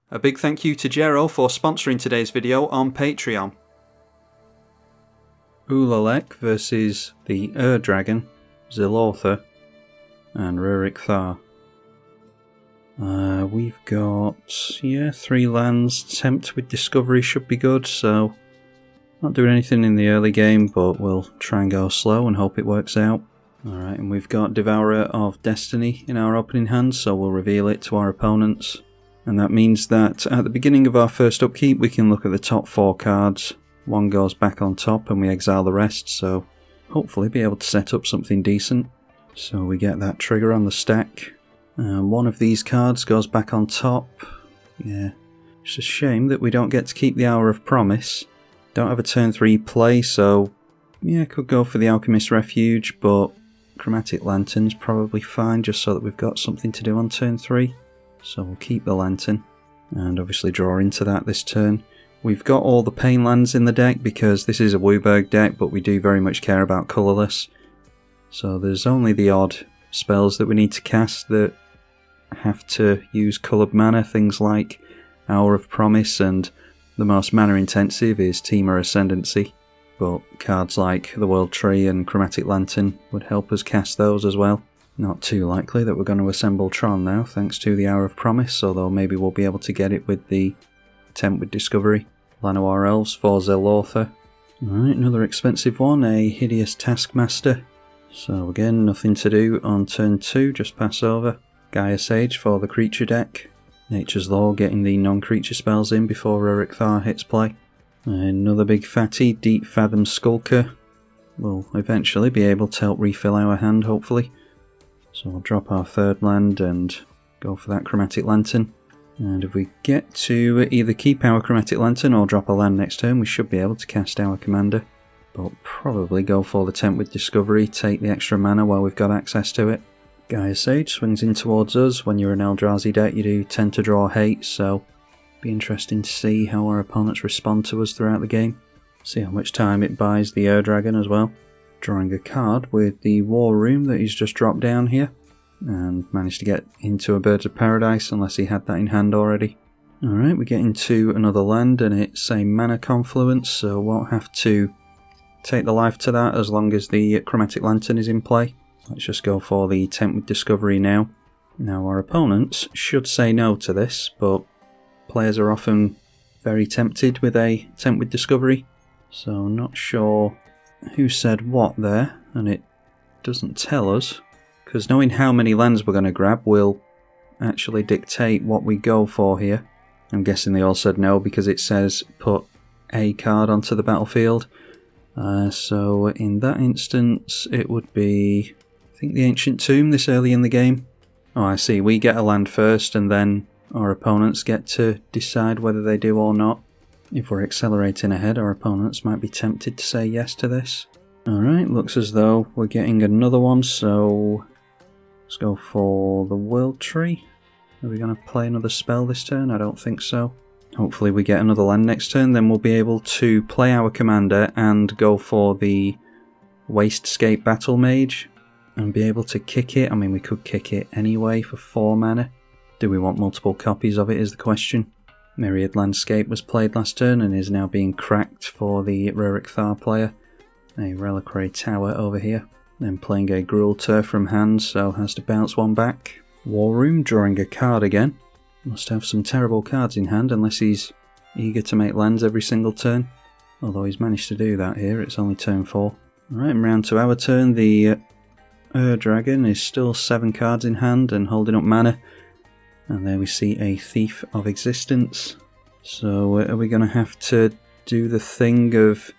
A big thank you to Jero for sponsoring today's video on Patreon. Ulalek versus the Dragon, Zilortha, and Rurik Thar. We've got, 3 lands. Tempt with Discovery should be good, so not doing anything in the early game, but we'll try and go slow and hope it works out. Alright, and we've got Devourer of Destiny in our opening hand, so we'll reveal it to our opponents. And that means that at the beginning of our first upkeep we can look at the top 4 cards. One goes back on top and we exile the rest, so hopefully be able to set up something decent. So we get that trigger on the stack. One of these cards goes back on top. Yeah, it's a shame that we don't get to keep the Hour of Promise. Don't have a turn 3 play, so yeah, could go for the Alchemist's Refuge, but Chromatic Lantern's probably fine just so that we've got something to do on turn 3. So we'll keep the Lantern and obviously draw into that this turn. We've got all the Pain lands in the deck because this is a Wooburg deck, but we do very much care about colourless. So there's only the odd spells that we need to cast that have to use coloured mana, things like Hour of Promise, and the most mana intensive is Temur Ascendancy. But cards like the World Tree and Chromatic Lantern would help us cast those as well. Not too likely that we're going to assemble Tron now, thanks to the Hour of Promise, although maybe we'll be able to get it with the Tempt with Discovery. Llanowar Elves for Zilortha. Alright, another expensive one, a Hideous Taskmaster. So again, nothing to do on turn 2, just pass over. Gaia Sage for the creature deck. Nature's Law getting the non-creature spells in before Rurik Thar hits play. Another big fatty, Deep Fathom Skulker. We'll eventually be able to help refill our hand, hopefully. So we'll drop our 3rd land and go for that Chromatic Lantern. And if we get to either keep our Chromatic Lantern or drop a land next turn, we should be able to cast our commander. But probably go for the Tempt with Discovery, take the extra mana while we've got access to it. Gaia Sage swings in towards us. When you're an Eldrazi deck you do tend to draw hate, so be interesting to see how our opponents respond to us throughout the game. See how much time it buys the Dragon as well. Drawing a card with the War Room that he's just dropped down here, and managed to get into a Birds of Paradise unless he had that in hand already. Alright, we get into another land and it's a Mana Confluence, so won't have to take the life to that as long as the Chromatic Lantern is in play. Let's just go for the Tempt with Discovery now. Now our opponents should say no to this, but players are often very tempted with a Tempt with Discovery, so not sure who said what there, and it doesn't tell us, because knowing how many lands we're going to grab will actually dictate what we go for here. I'm guessing they all said no because it says put a card onto the battlefield. So in that instance it would be, I think, the Ancient Tomb this early in the game. Oh, I see, we get a land first and then our opponents get to decide whether they do or not. If we're accelerating ahead, our opponents might be tempted to say yes to this. Alright, looks as though we're getting another one, so let's go for the World Tree. Are we going to play another spell this turn? I don't think so. Hopefully we get another land next turn, then we'll be able to play our commander and go for the Wastegate Battle Mage and be able to kick it. I mean, we could kick it anyway for 4 mana. Do we want multiple copies of it is the question. Myriad Landscape was played last turn and is now being cracked for the Rurik Thar player. A Reliquary Tower over here. Then playing a Gruul Turf from hand, so has to bounce one back. War Room drawing a card again. Must have some terrible cards in hand unless he's eager to make lands every single turn. Although he's managed to do that here, it's only turn 4. Alright, and round to our turn. The Dragon is still 7 cards in hand and holding up mana. And there we see a Thief of Existence. So are we going to have to do the thing of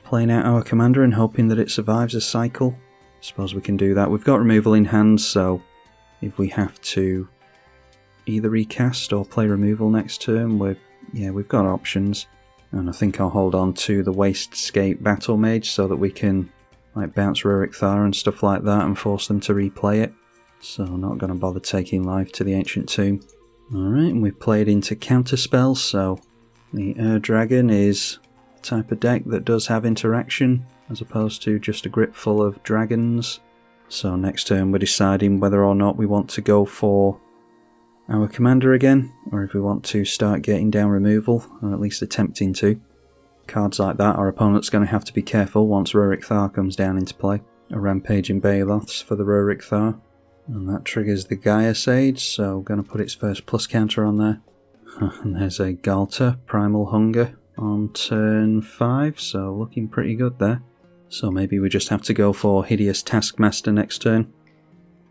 playing out our commander and hoping that it survives a cycle? I suppose we can do that. We've got removal in hand, so if we have to either recast or play removal next turn, we've got options. And I think I'll hold on to the Wastegate Battle Mage so that we can bounce Rurik Thar and stuff like that and force them to replay it. So not going to bother taking life to the Ancient Tomb. Alright, and we've played into counterspells, so the Dragon is a type of deck that does have interaction as opposed to just a grip full of dragons. So next turn we're deciding whether or not we want to go for our commander again, or if we want to start getting down removal, or at least attempting to. Cards like that, our opponent's going to have to be careful once Ruric Thar comes down into play. A Rampaging Baeloths for the Ruric Thar. And that triggers the Gaia Sage, so I'm going to put its first plus counter on there. And there's a Galta, Primal Hunger, on turn 5, so looking pretty good there. So maybe we just have to go for Hideous Taskmaster next turn.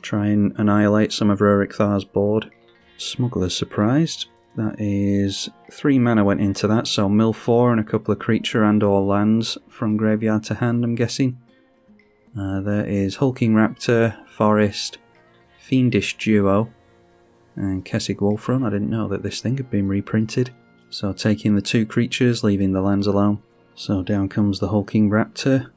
Try and annihilate some of Ruric Thar's board. Smuggler's Surprised. That is 3 mana went into that, so mill 4 and a couple of creature and or lands from graveyard to hand, I'm guessing. There is Hulking Raptor, Forest, Fiendish Duo, and Kessig Wolfrun. I didn't know that this thing had been reprinted. So taking the 2 creatures, leaving the lands alone. So down comes the Hulking Raptor.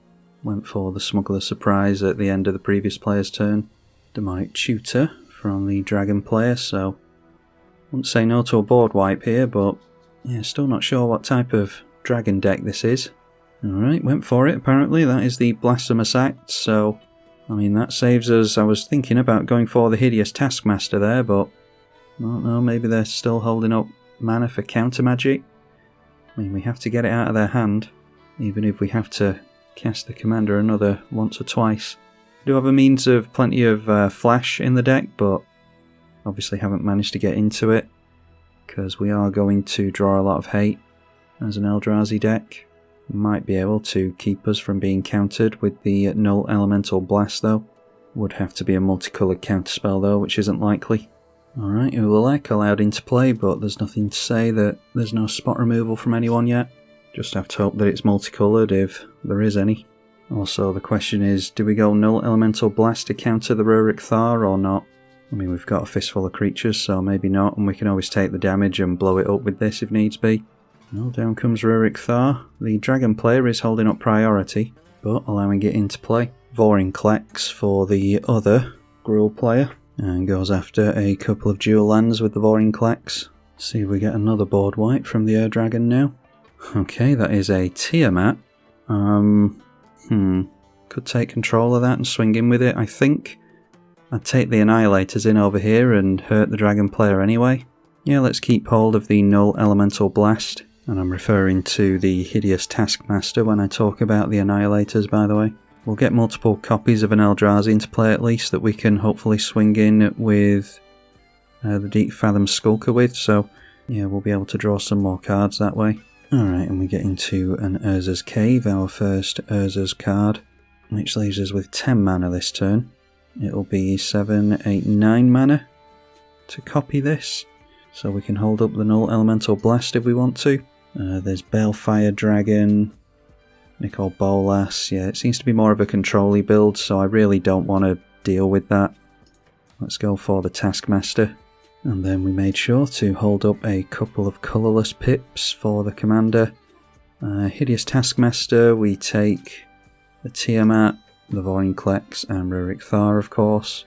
Went for the Smuggler's Surprise at the end of the previous player's turn. Demonic Tutor from the Dragon player, so wouldn't say no to a board wipe here, but yeah, still not sure what type of dragon deck this is. Alright, went for it apparently. That is the Blasphemous Act, so I mean that saves us. I was thinking about going for the Hideous Taskmaster there, but I don't know, maybe they're still holding up mana for counter magic. I mean, we have to get it out of their hand, even if we have to cast the commander another once or twice. We do have a means of plenty of flash in the deck, but obviously haven't managed to get into it, because we are going to draw a lot of hate as an Eldrazi deck. Might be able to keep us from being countered with the Null Elemental Blast though. Would have to be a multicoloured counterspell though, which isn't likely. Alright, Ulalek allowed into play, but there's nothing to say that there's no spot removal from anyone yet. Just have to hope that it's multicoloured if there is any. Also the question is, do we go Null Elemental Blast to counter the Ruric Thar or not? I mean, we've got a fistful of creatures, so maybe not, and we can always take the damage and blow it up with this if needs be. Well, down comes Ruric Thar. The Dragon player is holding up priority, but allowing it into play. Vorinclex for the other Gruul player, and goes after a couple of dual lands with the Vorinclex. See if we get another board wipe from the Ur Dragon now. Okay, that is a Tiamat. Could take control of that and swing in with it, I think. I'd take the Annihilators in over here and hurt the Dragon player anyway. Yeah, let's keep hold of the Null Elemental Blast. And I'm referring to the Hideous Taskmaster when I talk about the Annihilators, by the way. We'll get multiple copies of an Eldrazi into play at least that we can hopefully swing in with the Deep Fathom Skulker with, so yeah, we'll be able to draw some more cards that way. Alright, and we get into an Urza's Cave, our first Urza's card, which leaves us with 10 mana this turn. It'll be 7, 8, 9 mana to copy this, so we can hold up the Null Elemental Blast if we want to. There's Balefire Dragon, Nicol Bolas. Yeah, it seems to be more of a control-y build, so I really don't want to deal with that. Let's go for the Taskmaster. And then we made sure to hold up a couple of colourless pips for the commander. Hideous Taskmaster, we take the Tiamat, the Vorinclex, and Ruric Thar, of course.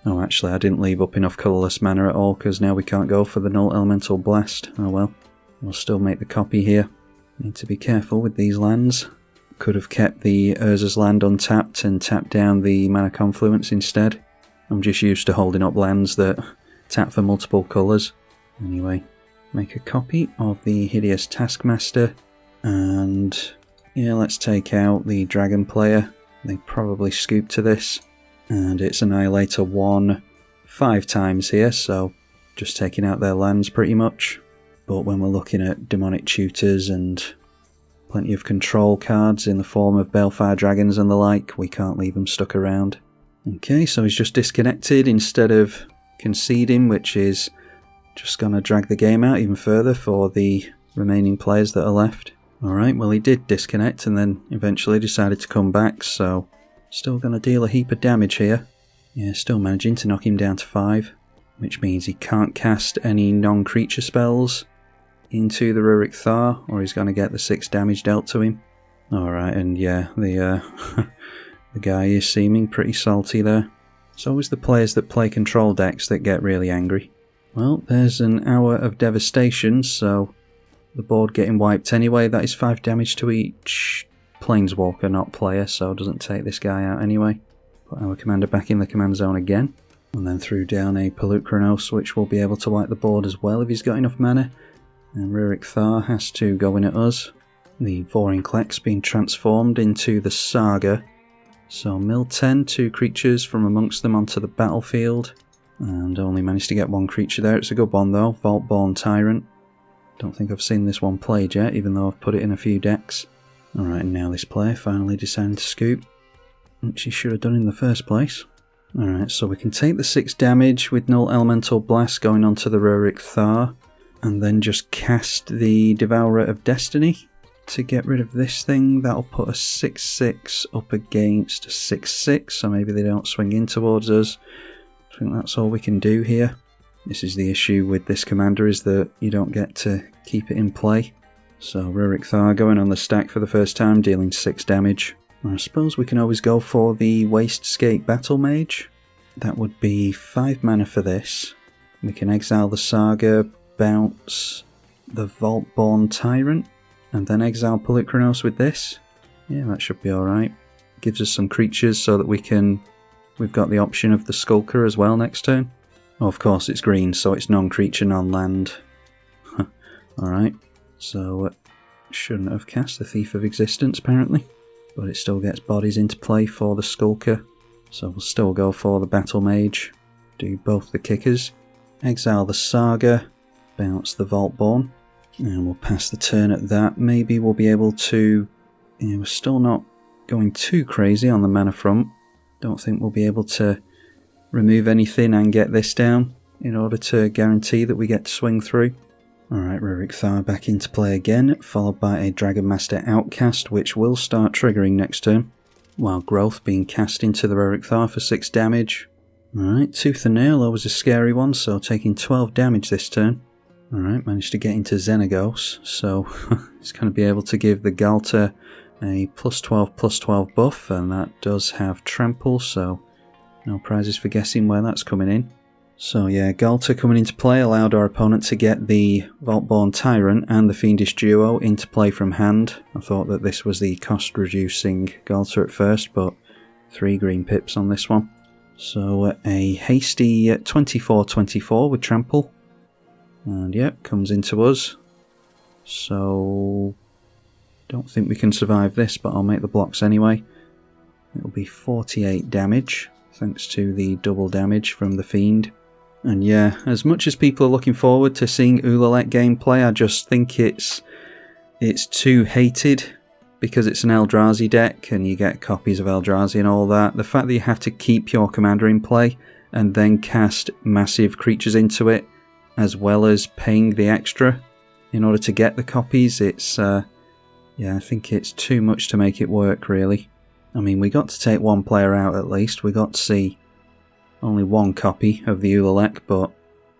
Oh, actually, I didn't leave up enough colourless mana at all, because now we can't go for the Null Elemental Blast. Oh well. We'll still make the copy here. Need to be careful with these lands. Could have kept the Urza's land untapped and tapped down the Mana Confluence instead. I'm just used to holding up lands that tap for multiple colours. Anyway, make a copy of the Hideous Taskmaster. And yeah, let's take out the Dragon player. They probably scoop to this. And it's Annihilator 1 5 times here, so just taking out their lands pretty much. But when we're looking at Demonic Tutors and plenty of control cards in the form of Balefire Dragons and the like, we can't leave them stuck around. Okay, so he's just disconnected instead of conceding, which is just going to drag the game out even further for the remaining players that are left. Alright, well he did disconnect and then eventually decided to come back, so still going to deal a heap of damage here. Yeah, still managing to knock him down to 5, which means he can't cast any non-creature spells into the Ruric Thar, or he's going to get the 6 damage dealt to him. Alright, and yeah, the guy is seeming pretty salty there. It's always the players that play control decks that get really angry. Well, there's an hour of devastation, so the board getting wiped anyway. That is 5 damage to each Planeswalker, not player, so doesn't take this guy out anyway. Put our commander back in the command zone again. And then threw down a Polukranos, which will be able to wipe the board as well if he's got enough mana. And Rurik Thar has to go in at us. The Vorinclex being transformed into the Saga. So mill 10, 2 creatures from amongst them onto the battlefield. And only managed to get 1 creature there. It's a good one though, Vaultborn Tyrant. Don't think I've seen this one played yet, even though I've put it in a few decks. Alright, and now this player finally decided to scoop, which he should have done in the first place. Alright, so we can take the 6 damage with Null Elemental Blast going onto the Rurik Thar, and then just cast the Devourer of Destiny to get rid of this thing. That'll put a 6-6 up against a 6-6, so maybe they don't swing in towards us. I think that's all we can do here. This is the issue with this commander, is that you don't get to keep it in play. So Rurik Thar going on the stack for the first time, dealing 6 damage. I suppose we can always go for the Wastegate Battle Mage. That would be 5 mana for this. We can exile the Saga, bounce the Vaultborn Tyrant, and then exile Polukranos with this. Yeah, that should be alright. Gives us some creatures so that we've got the option of the Skulker as well next turn. Oh, of course it's green, so it's non-creature, non-land. Alright, so shouldn't have cast the Thief of Existence apparently, but it still gets bodies into play for the Skulker, so we'll still go for the Battle Mage, do both the kickers, exile the Saga, bounce the Vaultborn, and we'll pass the turn at that. Maybe we'll be able to... we're still not going too crazy on the mana front. Don't think we'll be able to remove anything and get this down in order to guarantee that we get to swing through. Alright, Rurik Thar back into play again, followed by a Dragon Master Outcast, which will start triggering next turn. Wild Growth being cast into the Rurik Thar for 6 damage. Alright, Tooth and Nail, always a scary one, so taking 12 damage this turn. Alright, managed to get into Xenagos, so it's going to be able to give the Galter a +12/+12 buff, and that does have Trample, so no prizes for guessing where that's coming in. So yeah, Galter coming into play allowed our opponent to get the Vaultborn Tyrant and the Fiendish Duo into play from hand. I thought that this was the cost reducing Galter at first, but 3 green pips on this one. So a hasty 24/24 with Trample. And yep, comes into us. So don't think we can survive this, but I'll make the blocks anyway. It'll be 48 damage. Thanks to the double damage from the Fiend. And yeah, as much as people are looking forward to seeing Ulalek gameplay, I just think it's too hated because it's an Eldrazi deck and you get copies of Eldrazi and all that. The fact that you have to keep your commander in play and then cast massive creatures into it, as well as paying the extra in order to get the copies, it's yeah, I think it's too much to make it work really. I mean, we got to take 1 player out at least. We got to see only 1 copy of the Ulalek, but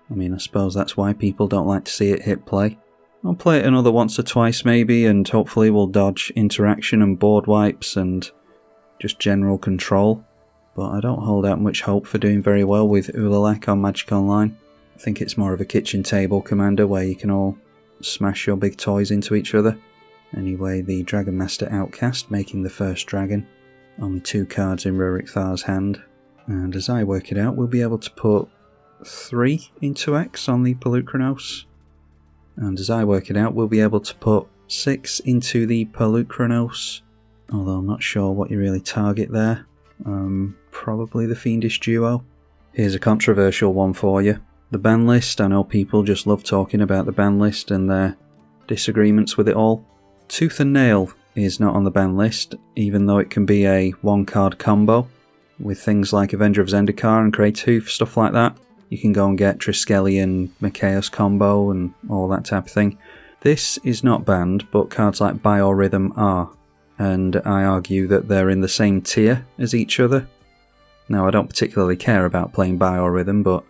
I mean, I suppose that's why people don't like to see it hit play. I'll play it another once or twice maybe, and hopefully we'll dodge interaction and board wipes and just general control. But I don't hold out much hope for doing very well with Ulalek on Magic Online. I think it's more of a kitchen table commander where you can all smash your big toys into each other. Anyway, the Dragon Master Outcast making the first dragon. Only 2 cards in Rurik Thar's hand. And as I work it out, we'll be able to put 3 into X on the Polukranos. And as I work it out, we'll be able to put 6 into the Polukranos. Although I'm not sure what you really target there. Probably the Fiendish Duo. Here's a controversial one for you. The ban list. I know people just love talking about the ban list and their disagreements with it all. Tooth and Nail is not on the ban list, even though it can be a 1-card combo with things like Avenger of Zendikar and Greytooth, stuff like that. You can go and get Triskelion, Mikaeus combo and all that type of thing. This is not banned, but cards like Biorhythm are, and I argue that they're in the same tier as each other. Now, I don't particularly care about playing Biorhythm, but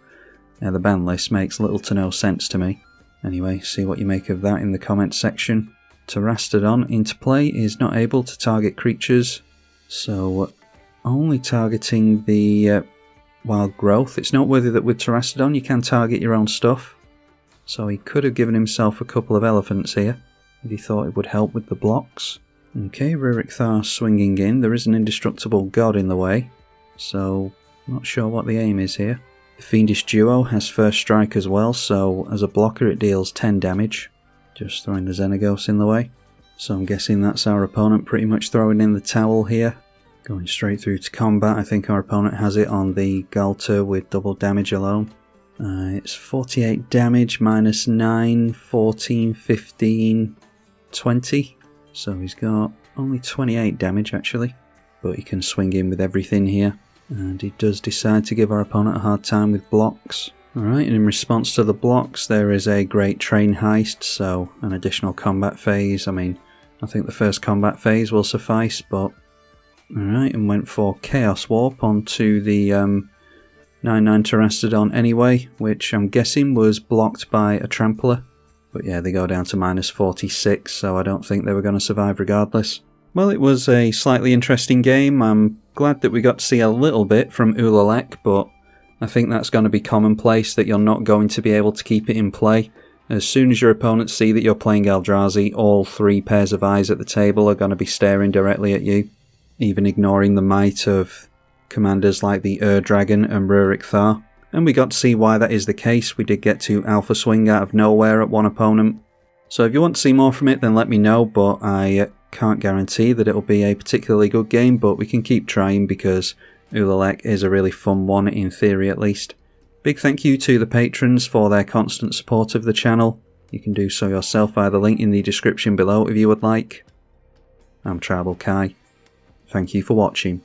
the ban list makes little to no sense to me. Anyway, see what you make of that in the comments section. Terastodon into play is not able to target creatures, so only targeting the Wild Growth. It's noteworthy that with Terastodon you can target your own stuff, so he could have given himself a couple of elephants here if he thought it would help with the blocks. Okay, Rurik Thar swinging in. There is an indestructible god in the way, so not sure what the aim is here. The Fiendish Duo has first strike as well, so as a blocker it deals 10 damage. Just throwing the Xenagos in the way. So I'm guessing that's our opponent pretty much throwing in the towel here. Going straight through to combat. I think our opponent has it on the Galter with double damage alone. It's 48 damage, minus 9, 14, 15, 20. So he's got only 28 damage actually. But he can swing in with everything here. And he does decide to give our opponent a hard time with blocks. Alright, and in response to the blocks there is a great train heist, so an additional combat phase. I mean, I think the first combat phase will suffice, but... Alright, and went for Chaos Warp onto the 9-9 Terastodon anyway, which I'm guessing was blocked by a Trampler. But yeah, they go down to minus 46, so I don't think they were going to survive regardless. Well, it was a slightly interesting game. I'm glad that we got to see a little bit from Ulalek, but I think that's going to be commonplace, that you're not going to be able to keep it in play. As soon as your opponents see that you're playing Eldrazi, all 3 pairs of eyes at the table are going to be staring directly at you, even ignoring the might of commanders like the Dragon and Rurik Thar. And we got to see why that is the case. We did get to Alpha Swing out of nowhere at one opponent. So if you want to see more from it, then let me know, but I can't guarantee that it'll be a particularly good game, but we can keep trying because Ulalek is a really fun one, in theory at least. Big thank you to the patrons for their constant support of the channel. You can do so yourself via the link in the description below if you would like. I'm tribalkai. Thank you for watching.